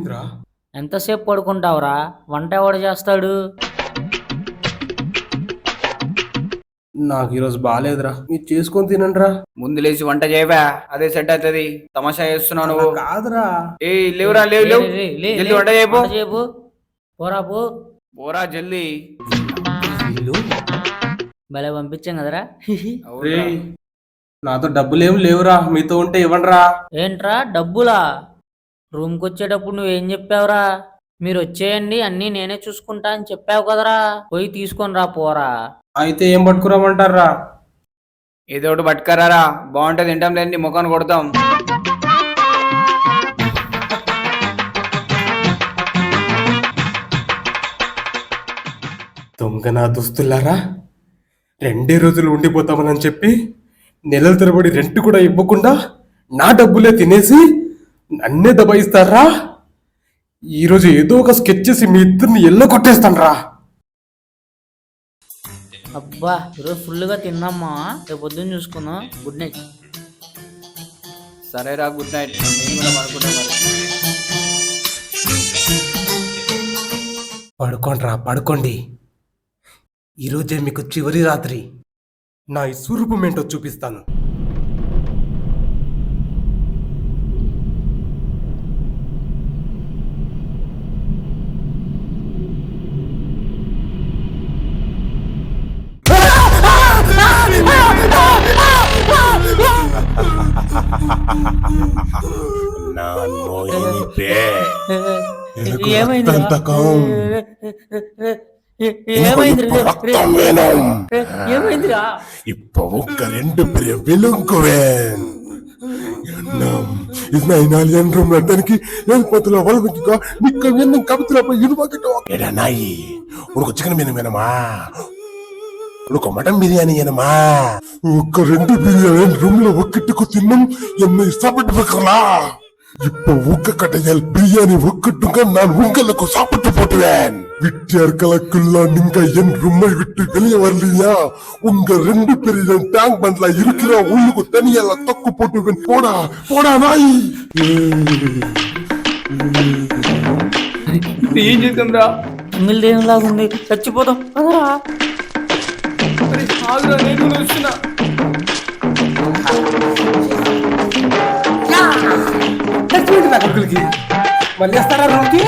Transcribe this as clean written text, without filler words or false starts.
ఏమైందిరా? ఎంతసేపు పడుకుంటావురా? వంట ఎవడు చేస్తాడు? నాకు ఈరోజు బాగాలేదురా, మీరు చేసుకొని తినండిరా. ముందు లేచి వంట చేయవా, అదే సెట్ అవుతుంది. తమాషా చేస్తున్నావు అలా నువ్వు. కాదురా. ఏ లేవురా, లేవు లేవు, జల్దీ వంట చేయపో. వంట చేయపు. పోరా పో. పోరా జల్దీ. వీళ్ళు భలే పంపించాం కదరా. అవునురా. రేయ్, నాతో డబ్బులేం లేవురా, మీతో ఉంటే ఇవ్వండిరా. ఏంట్రా డబ్బులా? రూమ్కి వచ్చేటప్పుడు నువ్వేం చెప్పావురా? మీరు వచ్చేయండి అన్నీ నేనే చూసుకుంటా అని చెప్పావు కదరా. పోయి తీసుకొని రా పోరా. అయితే ఏం పట్టుకురామంటారా? ఏదో ఒకటి పట్టుకరారా, బాగుంటుంది. తింటాం లేని ముఖాన్ని కొడతాం. దొంగ నా దుస్తులారా, 2 రోజులు ఉండిపోతామని చెప్పి నెలల తరబడి రెంట్ కూడా ఇవ్వకుండా నా డబ్బులే తినేసి నన్నే దబాయిస్తారా? ఈరోజు ఏదో ఒక స్కెచ్ చేసి మీ ఇద్దరిని ఎల్ల కొట్టేస్తానరా. అబ్బా ఈరోజు ఫుల్గా తిన్నామ్మా. రేపు పొద్దున్న చూసుకుందాం. Good night. సరేరా, గుడ్ నైట్. నేను కూడా పడుకుంటా మరి. పడుకోండిరా, పడుకోండి. ఈరోజే మీకు చివరి రాత్రి. నా ఈ స్వరూపం ఏంటో చూపిస్తాను. ఏమైందిరా? இப்ப உங்க 2 பேரும் விழுங்குவேன். இதனால் என்றும் நட்டனுக்கு என் பத்துல வளர்ந்துக்கோ நிக்க என்ன கபத்துல போய் இருவாக்கிட்டோம். ஏடா நாய், உனக்கு சிக்கன் மீன் வேணுமா? உனக்கு மட்டன் பிரியாணி வேணுமா? உங்க 2 பிரியாணி ரூம்ல ஒக்கிட்டுக்கு தின்னும் என்னை சாப்பிட்டு வைக்கலாம். இப்ப உங்க கட்டையால் பிரியாணி ஒக்கட்டுங்க, நான் உங்களுக்கு சாப்பிட்டு போட்டுவேன். விட்டியார்களுக்குள்ள நீங்க என் ரூமை விட்டு வெளியே வரலையா? உங்க 2 பேரும் டேங்க் பண்ட்ல இருக்கிற உள்ளுக்கு தனியால தொக்கு போட்டுவேன். போடா போடா நாய். ఏం చేద్దాంరా? మిల్దేం లాగుంది, చచ్చిపోతాం కదరా. ఆగురా, నేను కూడా వస్తున్నా. మళ్ళీ వస్తారా రూమ్కి?